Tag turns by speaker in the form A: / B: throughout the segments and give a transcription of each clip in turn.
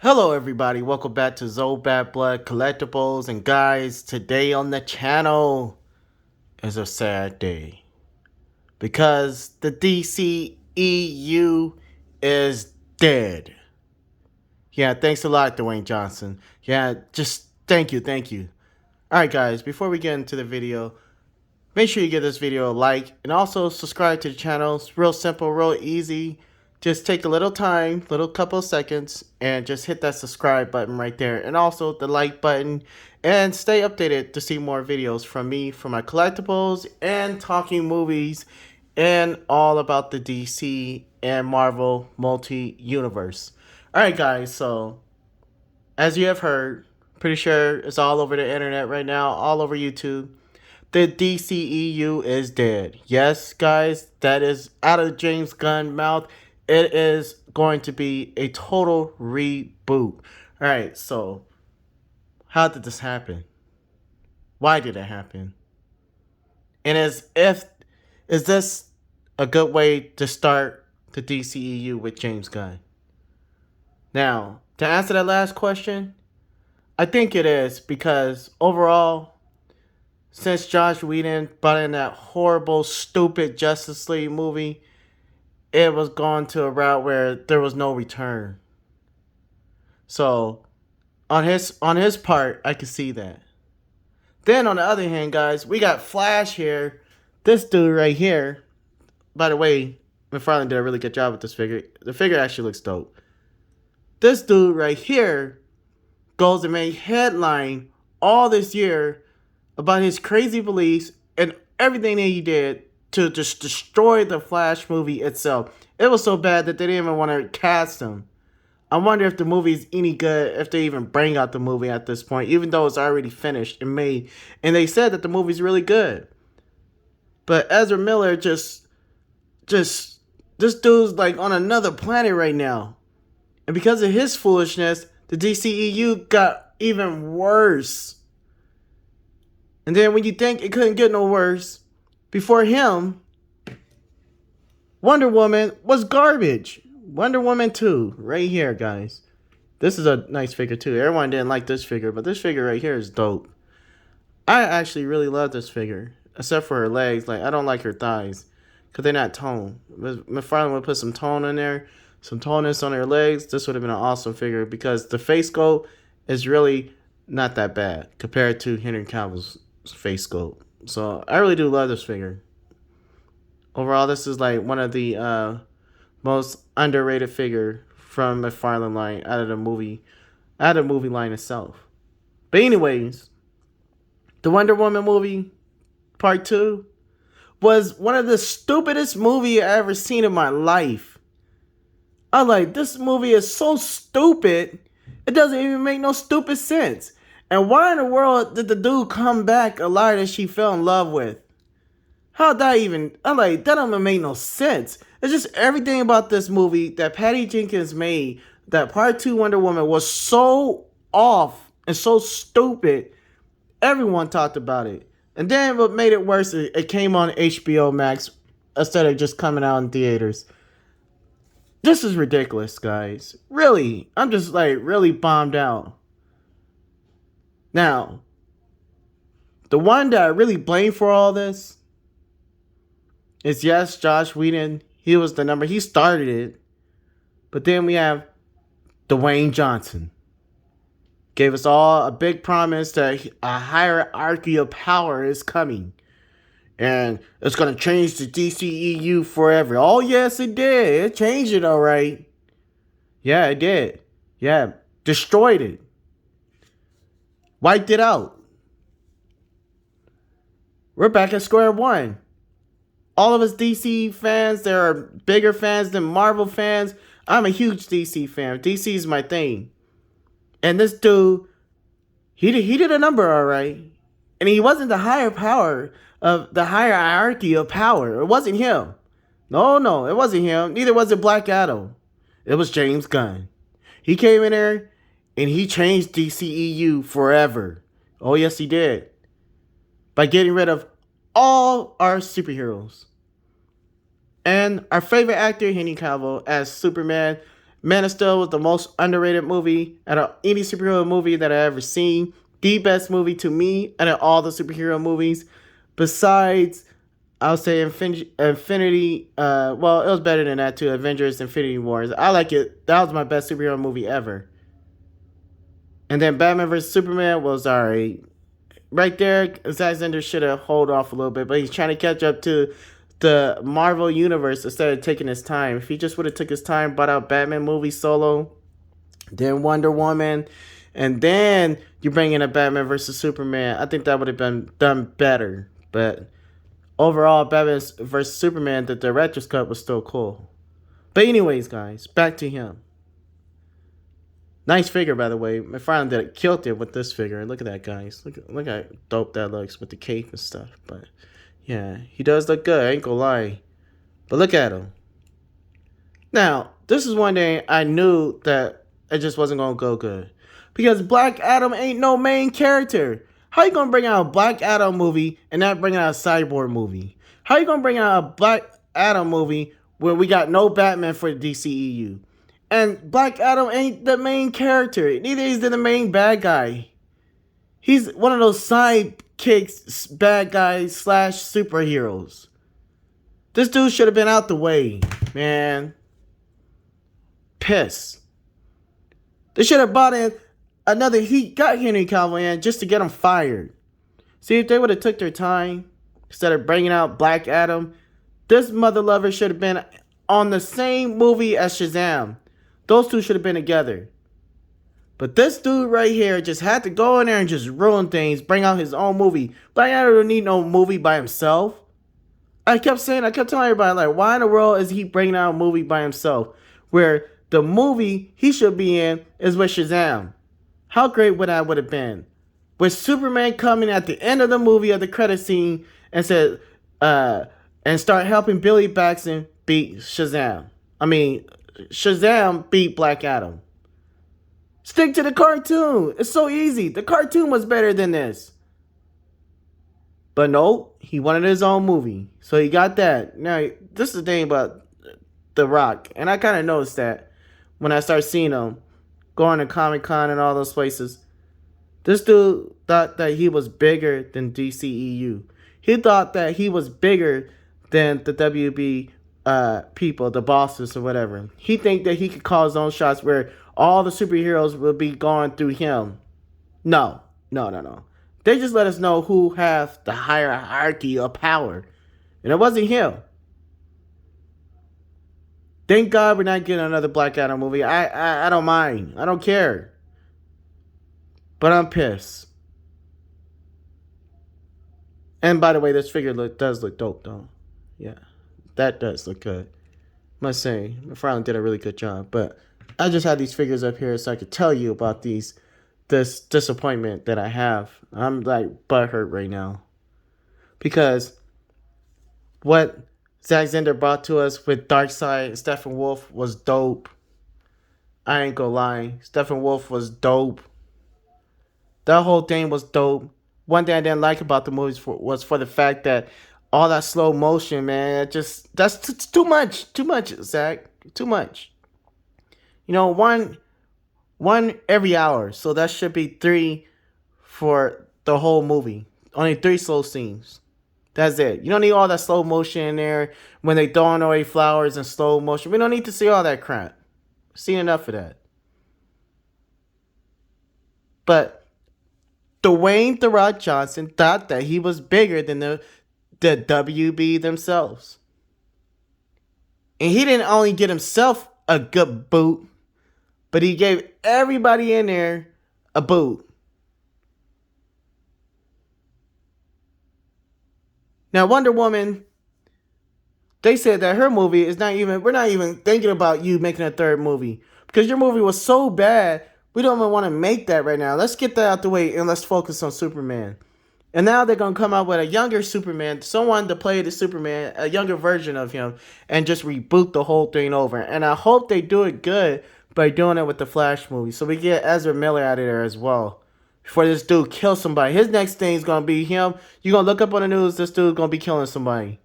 A: Hello everybody, welcome back to Zoe Bad Blood Collectibles, and guys, today on the channel is a sad day because the DCEU is dead. Yeah, thanks a lot, Dwayne Johnson. Yeah, just thank you. Alright guys, before we get into the video, make sure you give this video a like and also subscribe to the channel. It's real simple, real easy. Just take a little time, little couple of seconds, and just hit that subscribe button right there. And also the like button. And stay updated to see more videos from me, for my collectibles, and talking movies, and all about the DC and Marvel multi-universe. Alright guys, so as you have heard, pretty sure it's all over the internet right now, all over YouTube. The DCEU is dead. Yes, guys, that is out of James Gunn's mouth. It is going to be a total reboot. Alright, so how did this happen? Why did it happen? And is this a good way to start the DCEU with James Gunn? Now, to answer that last question, I think it is, because overall, since Josh Whedon brought in that horrible, stupid Justice League movie, it was gone to a route where there was no return. So, on his part, I could see that. Then, on the other hand, guys, we got Flash here. This dude right here. By the way, McFarlane did a really good job with this figure. The figure actually looks dope. This dude right here goes and made headline all this year about his crazy beliefs and everything that he did to just destroy the Flash movie itself. It was so bad that they didn't even want to cast him. I wonder if the movie's any good, if they even bring out the movie at this point, even though it's already finished and made. And they said that the movie's really good. But Ezra Miller this dude's like on another planet right now. And because of his foolishness, the DCEU got even worse. And then when you think it couldn't get no worse, before him, Wonder Woman was garbage. Wonder Woman 2, right here, guys. This is a nice figure too. Everyone didn't like this figure, but this figure right here is dope. I actually really love this figure, except for her legs. Like, I don't like her thighs, because they're not toned. If McFarlane would put some tone in there, some toneness on her legs, this would have been an awesome figure, because the face sculpt is really not that bad compared to Henry Cavill's face sculpt. So I really do love this figure. Overall, this is like one of the most underrated figure from McFarlane line out of the movie line itself. But anyways, the Wonder Woman movie part 2 was one of the stupidest movies I ever seen in my life. I'm like, this movie is so stupid, it doesn't even make no stupid sense. And why in the world did the dude come back alive that she fell in love with? How'd that even... I'm like, that don't make no sense. It's just everything about this movie that Patty Jenkins made, that part 2 Wonder Woman, was so off and so stupid. Everyone talked about it. And then what made it worse, it came on HBO Max instead of just coming out in theaters. This is ridiculous, guys. Really. I'm just like really bummed out. Now, the one that I really blame for all this is, yes, Josh Whedon. He was the number. He started it. But then we have Dwayne Johnson. Gave us all a big promise that a hierarchy of power is coming. And it's going to change the DCEU forever. Oh, yes, it did. It changed it, all right. Yeah, it did. Yeah, destroyed it. Wiped it out. We're back at square one. All of us DC fans, there are bigger fans than Marvel fans. I'm a huge DC fan. DC is my thing. And this dude, he did a number all right. And he wasn't the higher power of the hierarchy of power. It wasn't him. No, it wasn't him. Neither was it Black Adam. It was James Gunn. He came in there and he changed DCEU forever. Oh, yes, he did. By getting rid of all our superheroes. And our favorite actor, Henry Cavill, as Superman, Man of Steel was the most underrated movie out of any superhero movie that I ever seen. The best movie to me out of all the superhero movies. Besides, I'll say Infinity. Well, it was better than that too. Avengers: Infinity Wars. I like it. That was my best superhero movie ever. And then Batman vs Superman was alright. Right there, Zack Snyder should have hold off a little bit, but he's trying to catch up to the Marvel universe instead of taking his time. If he just would have took his time, brought out Batman movie solo, then Wonder Woman, and then you bring in a Batman versus Superman, I think that would have been done better. But overall, Batman versus Superman, the director's cut was still cool. But anyways, guys, back to him. Nice figure, by the way. McFarlane did it, killed it with this figure. Look at that, guys. Look how dope that looks with the cape and stuff. But yeah, he does look good. I ain't gonna lie. But look at him. Now, this is one day I knew that it just wasn't gonna go good because Black Adam ain't no main character. How you gonna bring out a Black Adam movie and not bring out a Cyborg movie? How you gonna bring out a Black Adam movie where we got no Batman for the DCEU? And Black Adam ain't the main character. Neither is he the main bad guy. He's one of those sidekicks, bad guys / superheroes. This dude should have been out the way, man. Piss. They should have brought in another. He got Henry Cavill in just to get him fired. See, if they would have took their time instead of bringing out Black Adam, this mother lover should have been on the same movie as Shazam. Those two should have been together. But this dude right here just had to go in there and just ruin things, bring out his own movie. Black Adam don't need no movie by himself. I kept telling everybody, like, why in the world is he bringing out a movie by himself? Where the movie he should be in is with Shazam. How great would that would have been? With Superman coming at the end of the movie of the credit scene and said, and start helping Billy Batson beat Shazam. Shazam beat Black Adam. Stick to the cartoon. It's so easy. The cartoon was better than this. But no, he wanted his own movie. So he got that. Now, this is the thing about The Rock. And I kind of noticed that when I started seeing him going to Comic-Con and all those places. This dude thought that he was bigger than DCEU. He thought that he was bigger than the WB people, the bosses or whatever. He think that he could call his own shots where all the superheroes will be going through him. No. They just let us know who have the hierarchy of power. And it wasn't him. Thank God we're not getting another Black Adam movie. I don't mind. I don't care. But I'm pissed. And by the way, this figure does look dope though. Yeah. That does look good. Must say, McFarlane did a really good job. But I just had these figures up here so I could tell you about this disappointment that I have. I'm like butthurt right now. Because what Zack Snyder brought to us with Darkseid and Steppenwolf was dope. I ain't gonna lie. Steppenwolf was dope. That whole thing was dope. One thing I didn't like about the movies was for the fact that all that slow motion, man, that's too much. Too much, Zach. Too much. One every hour. So that should be 3 for the whole movie. Only 3 slow scenes. That's it. You don't need all that slow motion in there when they throwing away flowers in slow motion. We don't need to see all that crap. Seen enough of that. But Dwayne "The Rock" Johnson thought that he was bigger than the WB themselves. And he didn't only get himself a good boot, but he gave everybody in there a boot. Now, Wonder Woman, they said that her movie is we're not even thinking about you making a third movie. Because your movie was so bad, we don't even want to make that right now. Let's get that out the way and let's focus on Superman. And now they're going to come out with a younger Superman, someone to play the Superman, a younger version of him, and just reboot the whole thing over. And I hope they do it good by doing it with the Flash movie. So we get Ezra Miller out of there as well. Before this dude kills somebody. His next thing is going to be him. You're going to look up on the news, this dude's going to be killing somebody.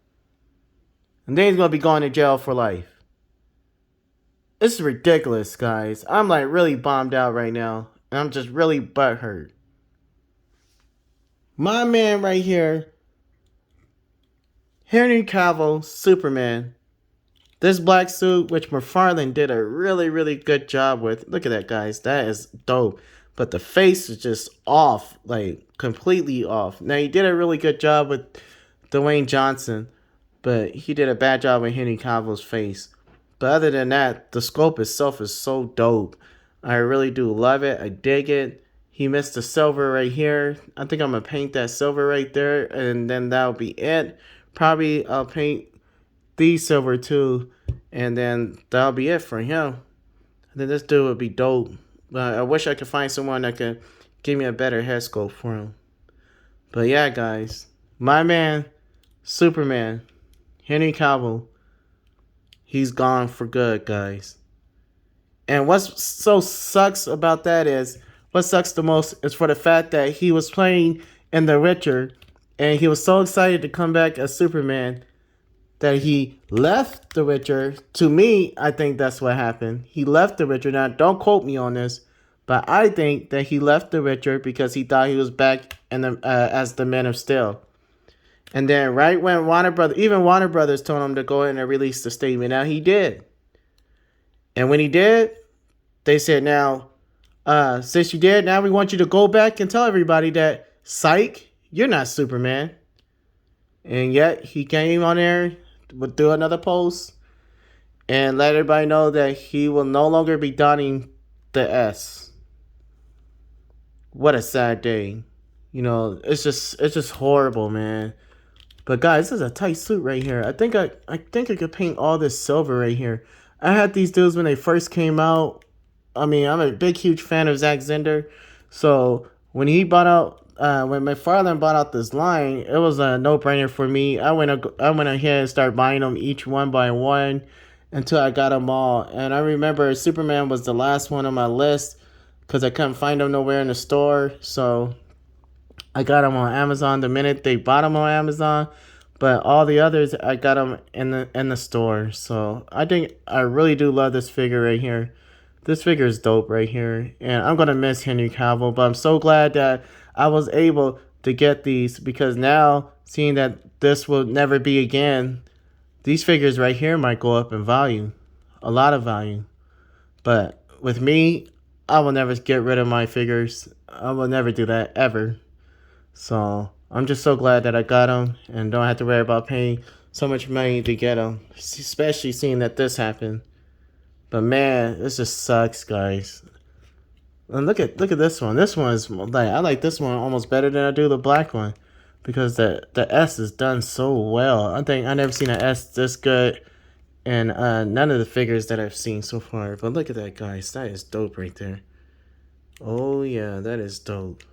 A: And then he's going to be going to jail for life. It's ridiculous, guys. I'm like really bombed out right now. And I'm just really butthurt. My man right here, Henry Cavill, Superman. This black suit, which McFarlane did a really, really good job with. Look at that, guys. That is dope. But the face is just off, like completely off. Now, he did a really good job with Dwayne Johnson, but he did a bad job with Henry Cavill's face. But other than that, the sculpt itself is so dope. I really do love it. I dig it. He missed the silver right here. I think I'm going to paint that silver right there, and then that'll be it. Probably I'll paint the silver too, and then that'll be it for him. And then this dude would be dope. But I wish I could find someone that could give me a better head sculpt for him. But yeah, guys, my man, Superman, Henry Cavill, he's gone for good, guys. And what sucks about that is, what sucks the most is for the fact that he was playing in The Witcher, and he was so excited to come back as Superman that he left The Witcher. To me, I think that's what happened. He left The Witcher. Now, don't quote me on this, but I think that he left The Witcher because he thought he was back in the as the Man of Steel. And then right when Warner Brothers told him to go in and release the statement. Now, he did. And when he did, they said, now, since you did, now we want you to go back and tell everybody that, psych, you're not Superman. And yet, he came on there, would do another post, and let everybody know that he will no longer be donning the S. What a sad day. You know, it's just horrible, man. But guys, this is a tight suit right here. I think I could paint all this silver right here. I had these dudes when they first came out. I mean, I'm a big, huge fan of Zack Snyder. So when he bought out, when McFarlane bought out this line, it was a no-brainer for me. I went ahead and started buying them each one by one until I got them all. And I remember Superman was the last one on my list because I couldn't find them nowhere in the store. So I got them on Amazon the minute they bought them on Amazon. But all the others, I got them in the store. So I think I really do love this figure right here. This figure is dope right here. And I'm going to miss Henry Cavill. But I'm so glad that I was able to get these. Because now, seeing that this will never be again, these figures right here might go up in value. A lot of value. But with me, I will never get rid of my figures. I will never do that, ever. So I'm just so glad that I got them and don't have to worry about paying so much money to get them. Especially seeing that this happened. But man, this just sucks, guys. And look at this one. This one is like, I like this one almost better than I do the black one, because the S is done so well. I think I never seen an S this good in none of the figures that I've seen so far. But look at that, guys. That is dope right there. Oh yeah, that is dope.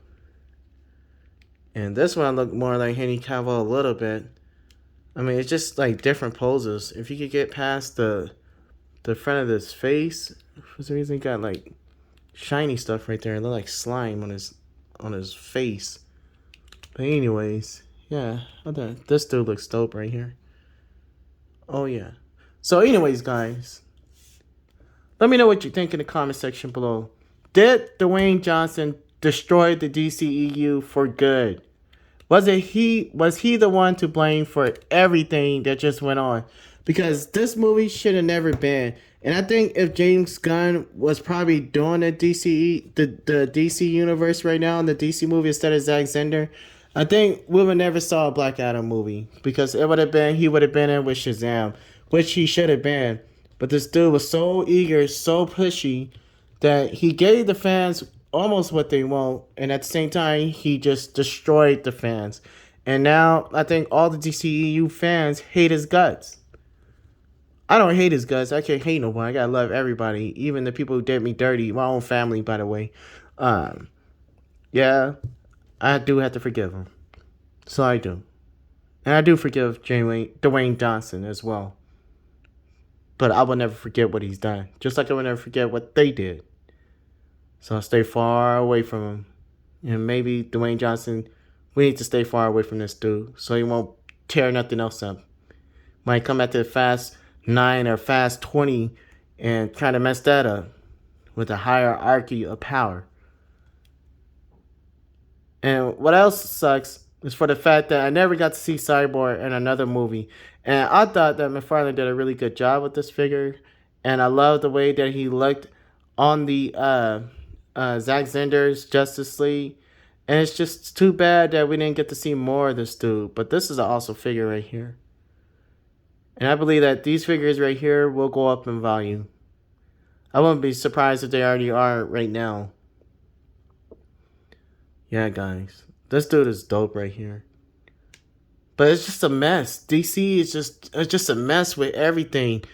A: And this one looked more like Henry Cavill a little bit. I mean, it's just like different poses. If you could get past the front of his face, for some reason he got like shiny stuff right there. It looked like slime on his face. But anyways, yeah, this dude looks dope right here. Oh yeah. So anyways, guys, let me know what you think in the comment section below. Did Dwayne Johnson destroy the DCEU for good? Was he the one to blame for everything that just went on? Because this movie should have never been. And I think if James Gunn was probably doing the DC universe right now in the DC movie instead of Zack Snyder, I think we would never saw a Black Adam movie, because he would have been in with Shazam, which he should have been. But this dude was so eager, so pushy, that he gave the fans almost what they want, and at the same time, he just destroyed the fans. And now, I think all the DCEU fans hate his guts. I don't hate his guts. I can't hate no one. I gotta love everybody, even the people who did me dirty. My own family, by the way. Yeah, I do have to forgive him. So I do. And I do forgive Dwayne Johnson as well. But I will never forget what he's done. Just like I will never forget what they did. So I'll stay far away from him. And maybe Dwayne Johnson, we need to stay far away from this dude, so he won't tear nothing else up. Might come at the Fast 9 or Fast 20 and kind of messed that up with the hierarchy of power. And what else sucks is for the fact that I never got to see Cyborg in another movie. And I thought that McFarlane did a really good job with this figure. And I love the way that he looked on the Zack Snyder's Justice League. And it's just too bad that we didn't get to see more of this dude. But this is an awesome figure right here. And I believe that these figures right here will go up in value. I wouldn't be surprised if they already are right now. Yeah, guys. This dude is dope right here. But it's just a mess. DC is just a mess with everything.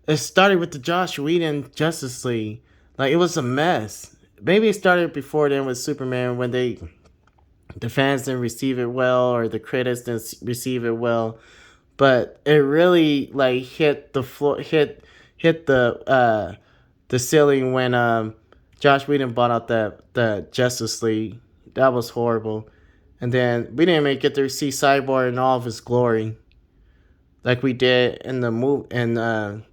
A: It started with the Joss Whedon Justice League. Like, it was a mess. Maybe it started before then with Superman when the fans didn't receive it well or the critics didn't receive it well. But it really like hit the floor, hit the ceiling when Joss Whedon bought out the Justice League. That was horrible. And then we didn't even get to see Cyborg in all of his glory, like we did in the movie. And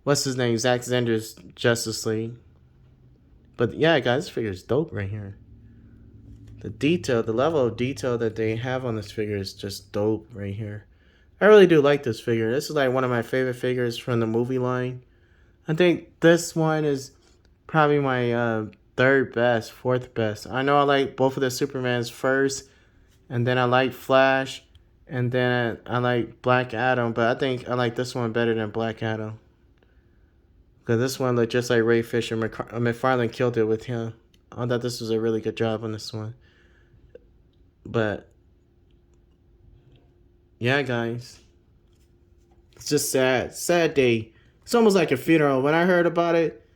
A: what's his name? Zack Snyder's Justice League. But yeah, guys, this figure is dope right here. The detail, the level of detail that they have on this figure is just dope right here. I really do like this figure. This is like one of my favorite figures from the movie line. I think this one is probably my third best, fourth best. I know I like both of the Supermans first, and then I like Flash, and then I like Black Adam, but I think I like this one better than Black Adam. Because this one looked just like Ray Fisher. McFarlane killed it with him. I thought this was a really good job on this one. But yeah, guys, it's just sad. Sad day. It's almost like a funeral. When I heard about it,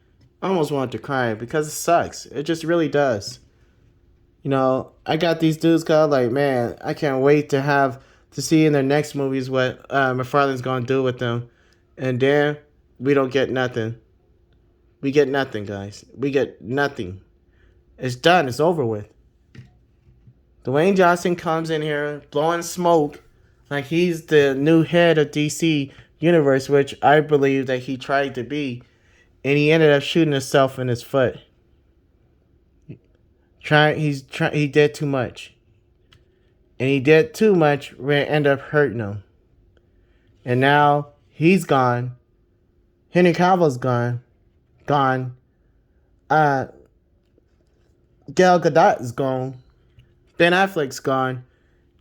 A: I almost wanted to cry because it sucks. It just really does. You know, I got these dudes called like, man, I can't wait to see in their next movies what McFarlane's gonna do with them. And then we don't get nothing. We get nothing, guys. We get nothing. It's done. It's over with. Dwayne Johnson comes in here blowing smoke like he's the new head of DC Universe, which I believe that he tried to be, and he ended up shooting himself in his foot. He did too much, and he did too much where it ended up hurting him. And now he's gone. Henry Cavill's gone. Gal Gadot is gone. Ben Affleck's gone.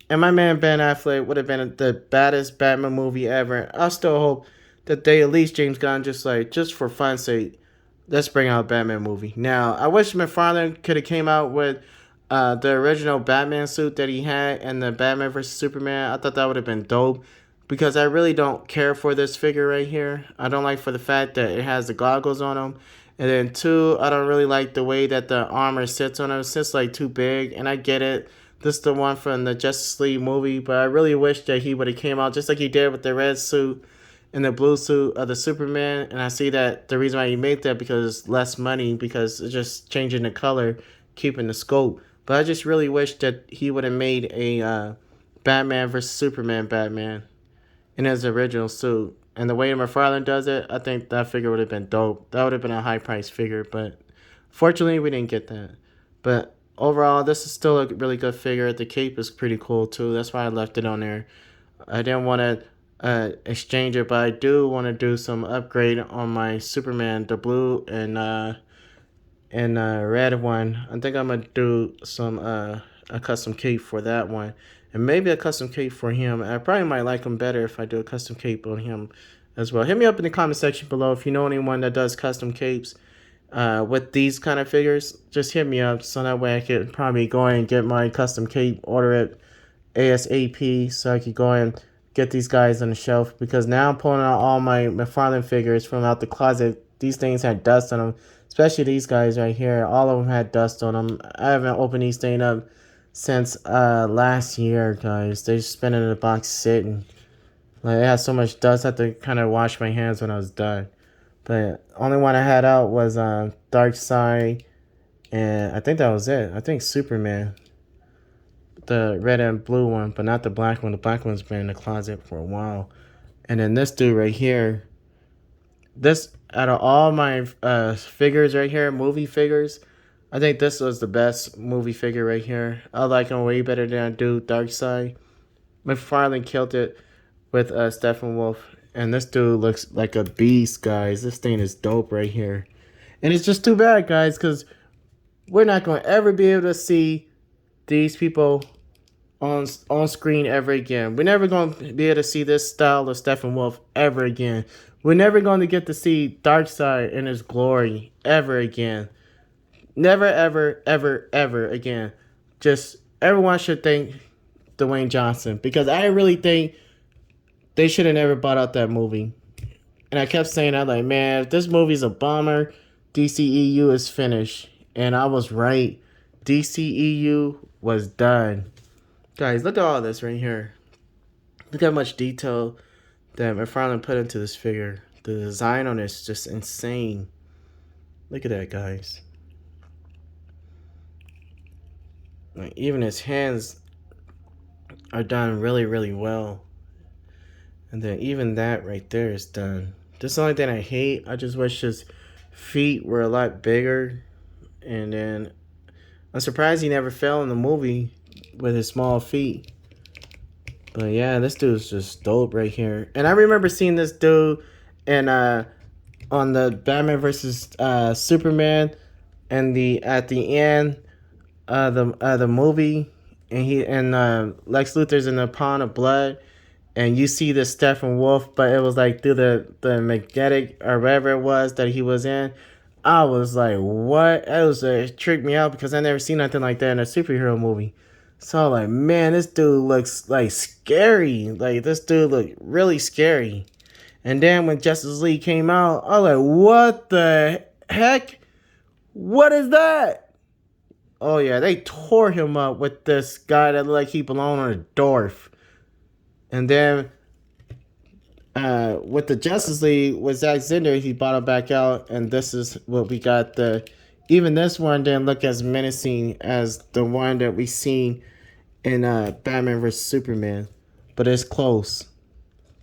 A: And my man Ben Affleck would have been the baddest Batman movie ever. I still hope that they at least James Gunn just for fun's sake, let's bring out a Batman movie. Now, I wish McFarlane could have came out with the original Batman suit that he had in the Batman vs. Superman. I thought that would have been dope. Because I really don't care for this figure right here. I don't like for the fact that it has the goggles on him. And then two, I don't really like the way that the armor sits on him. It sits like too big. And I get it. This is the one from the Justice League movie. But I really wish that he would have came out just like he did with the red suit and the blue suit of the Superman. And I see that the reason why he made that because it's less money. Because it's just changing the color, keeping the scope. But I just really wish that he would have made a Batman vs. Superman Batman in his original suit. And the way McFarlane does it, I think that figure would have been dope. That would have been a high price figure, but fortunately we didn't get that. But overall, this is still a really good figure. The cape is pretty cool too. That's why I left it on there. I didn't want to exchange it, but I do want to do some upgrade on my Superman, the blue and red one. I think I'm gonna do some a custom cape for that one. And maybe a custom cape for him. I probably might like him better if I do a custom cape on him as well. Hit me up in the comment section below if you know anyone that does custom capes with these kind of figures. Just hit me up so that way I could probably go and get my custom cape, order it ASAP so I could go and get these guys on the shelf. Because now I'm pulling out all my McFarlane figures from out the closet. These things had dust on them. Especially these guys right here. All of them had dust on them. I haven't opened these things up since last year, guys. They just been in the box sitting. Like, it has so much dust, I had to kind of wash my hands when I was done. But only one I had out was Darkseid, and I think that was it. I think Superman, the red and blue one, but not the black one. The black one's been in the closet for a while. And then this dude right here, this out of all my figures right here, movie figures, I think this was the best movie figure right here. I like him way better than I do Darkseid. McFarlane killed it with Steppenwolf. And this dude looks like a beast, guys. This thing is dope right here. And it's just too bad, guys, because we're not going to ever be able to see these people on screen ever again. We're never going to be able to see this style of Steppenwolf ever again. We're never going to get to see Darkseid in his glory ever again. Never, ever, ever, ever again. Just everyone should thank Dwayne Johnson, because I really think they should have never bought out that movie. And I kept saying that, like, man, if this movie's a bomber, DCEU is finished. And I was right. DCEU was done. Guys, look at all this right here. Look how much detail that McFarlane put into this figure. The design on this is just insane. Look at that, guys. Like, even his hands are done really, really well. And then even that right there is done. This is the only thing I hate. I just wish his feet were a lot bigger. And then I'm surprised he never fell in the movie with his small feet. But yeah, this dude's just dope right here. And I remember seeing this dude in on the Batman versus Superman, and at the end the movie, and Lex Luthor's in the pond of blood, and you see the Steppenwolf, but it was like through the magnetic or whatever it was that he was in. I was like, what? It tricked me out because I never seen nothing like that in a superhero movie. So I'm like, man, this dude looks like scary. Like, this dude looked really scary. And then when Justice League came out, I was like, what the heck? What is that? Oh yeah, they tore him up with this guy that looked like he belonged on a dwarf. And then with the Justice League, with Zack Snyder, he brought it back out, and this is what we got. Even this one didn't look as menacing as the one that we seen in Batman vs Superman, but it's close.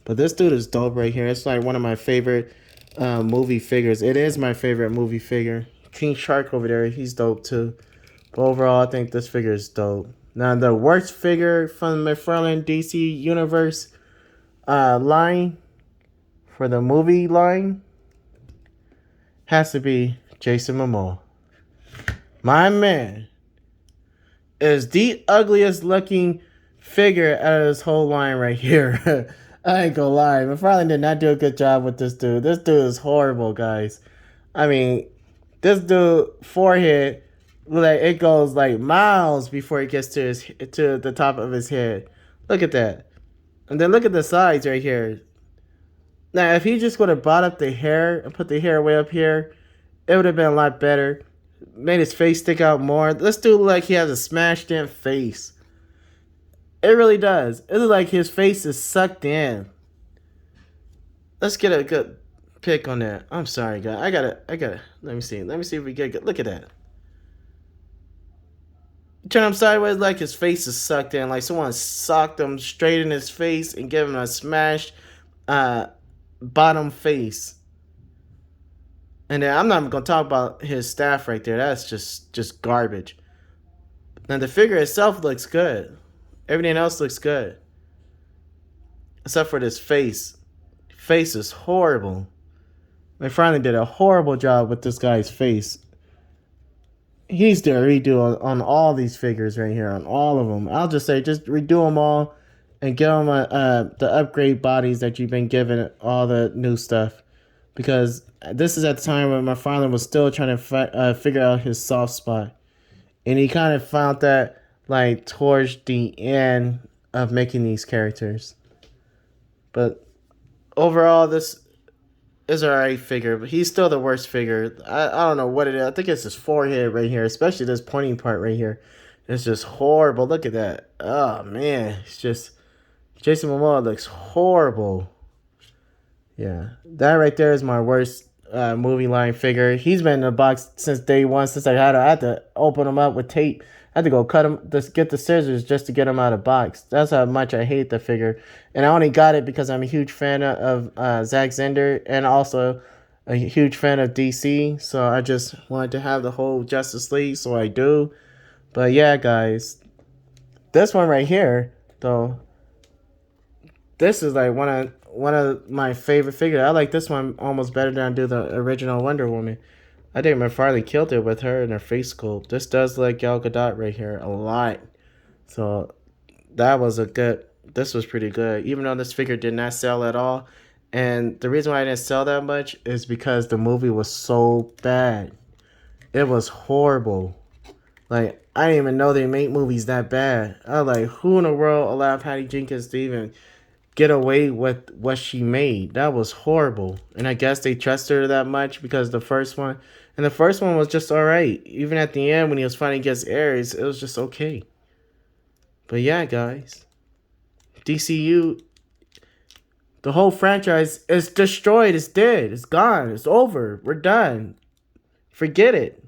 A: But this dude is dope right here. It's like one of my favorite movie figures. It is my favorite movie figure. King Shark over there, he's dope too. But overall, I think this figure is dope. Now, the worst figure from the McFarlane DC Universe line, for the movie line, has to be Jason Momoa. My man is the ugliest looking figure out of this whole line right here. I ain't gonna lie. McFarlane did not do a good job with this dude. This dude is horrible, guys. I mean, this dude forehead, like, it goes like miles before it gets to the top of his head. Look at that. And then look at the sides right here. Now, if he just would have brought up the hair and put the hair way up here, it would have been a lot better. Made his face stick out more. This dude look like he has a smashed in face. It really does. It looks like his face is sucked in. Let's get a good pick on that. I'm sorry, guys. I gotta. Let me see. Let me see if we get a good look at that. Turn him sideways, like his face is sucked in. Like someone socked him straight in his face and gave him a smashed bottom face. And then I'm not even gonna talk about his staff right there. That's just garbage. Now the figure itself looks good. Everything else looks good. Except for this face. Face is horrible. They finally did a horrible job with this guy's face. He needs to redo on all these figures right here. On all of them. I'll just say, just redo them all. And give them the upgrade bodies that you've been given all the new stuff. Because this is at the time when McFarlane was still trying to figure out his soft spot. And he kind of found that like towards the end of making these characters. But overall, this is an alright figure, but he's still the worst figure. I don't know what it is. I think it's his forehead right here, especially this pointing part right here. It's just horrible. Look at that. Oh man, it's just Jason Momoa looks horrible. Yeah, that right there is my worst movie line figure. He's been in the box since day one. Since I had to open him up with tape. I had to go cut him, just get the scissors just to get him out of the box. That's how much I hate the figure. And I only got it because I'm a huge fan of Zack Snyder, and also a huge fan of DC, so I just wanted to have the whole Justice League, so I do. But yeah, guys, this one right here, though, this is like one of my favorite figures. I like this one almost better than I do the original Wonder Woman. I think McFarlane killed it with her and her face sculpt. This does like Gal Gadot right here a lot. So that was a good. This was pretty good, even though this figure did not sell at all. And the reason why I didn't sell that much is because the movie was so bad. It was horrible. Like, I didn't even know they made movies that bad. I was like, who in the world allowed Patty Jenkins to even get away with what she made? That was horrible. And I guess they trusted her that much because the first one was just alright. Even at the end when he was fighting against Ares, it was just okay. But yeah, guys. DCU, the whole franchise is destroyed. It's dead. It's gone. It's over. We're done. Forget it.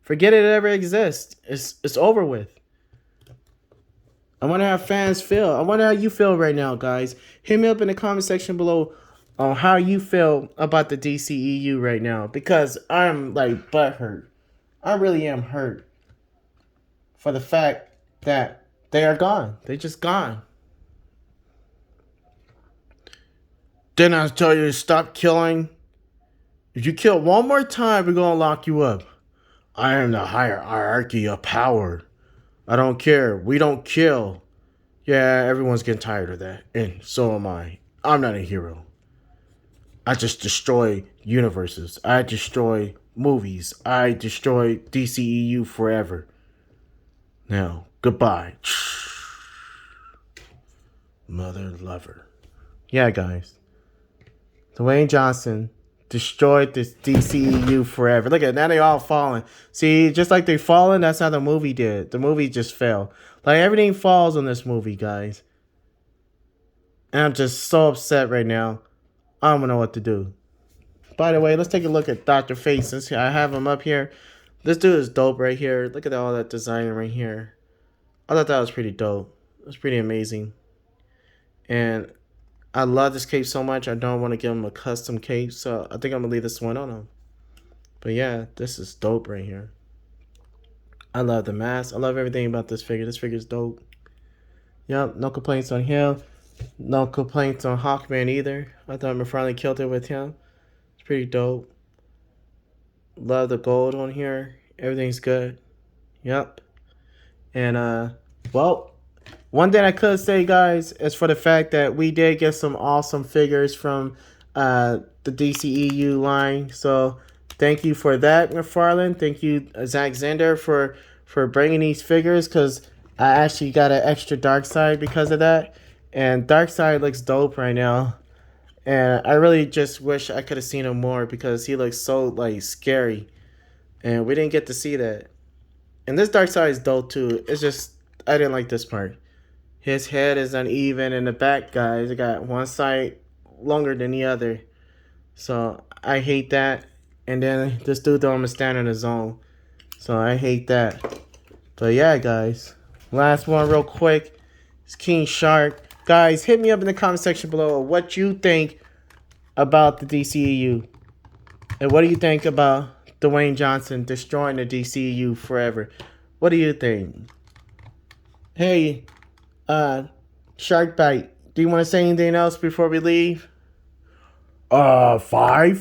A: Forget it ever exists. It's over with. I wonder how fans feel. I wonder how you feel right now, guys. Hit me up in the comment section below on how you feel about the DCEU right now. Because I'm like butthurt. I really am hurt for the fact that they are gone. They just gone. Didn't I tell you to stop killing? If you kill one more time, we're gonna lock you up. I am the hierarchy of power. I don't care. We don't kill. Yeah, everyone's getting tired of that. And so am I. I'm not a hero. I just destroy universes. I destroy movies. I destroy DCEU forever. Now, goodbye. Mother lover. Yeah, guys. Dwayne Johnson destroyed this DCEU forever. Look at it, now they all falling. See, just like they fallen, that's how the movie did. The movie just fell. Like, everything falls on this movie, guys. And I'm just so upset right now. I don't know what to do. By the way, let's take a look at Dr. Fate since I have him up here. This dude is dope right here. Look at all that design right here. I thought that was pretty dope. It was pretty amazing. And I love this cape so much, I don't want to give him a custom cape, so I think I'm going to leave this one on him. But yeah, this is dope right here. I love the mask. I love everything about this figure. This figure is dope. Yep, no complaints on him. No complaints on Hawkman either. I thought McFarlane killed it with him. It's pretty dope. Love the gold on here. Everything's good. Yep. And, well, one thing I could say, guys, is for the fact that we did get some awesome figures from the DCEU line. So thank you for that, McFarlane. Thank you, Zack Zender, for bringing these figures, because I actually got an extra Darkseid because of that. And Darkseid looks dope right now. And I really just wish I could have seen him more because he looks so, like, scary. And we didn't get to see that. And this Darkseid is dope, too. It's just, I didn't like this part. His head is uneven in the back, guys. It got one side longer than the other. So, I hate that. And then this dude don't stand on his own. So, I hate that. But yeah, guys. Last one real quick. It's King Shark. Guys, hit me up in the comment section below what you think about the DCEU. And what do you think about Dwayne Johnson destroying the DCEU forever? What do you think? Hey, Shark Bite, do you want to say anything else before we leave? 5.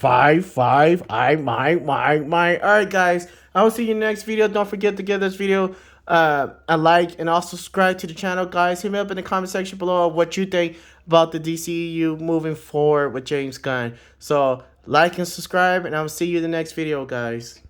A: Alright, guys. I will see you in the next video. Don't forget to give this video a like and also subscribe to the channel, guys. Hit me up in the comment section below what you think about the DCEU moving forward with James Gunn. So, like and subscribe, and I will see you in the next video, guys.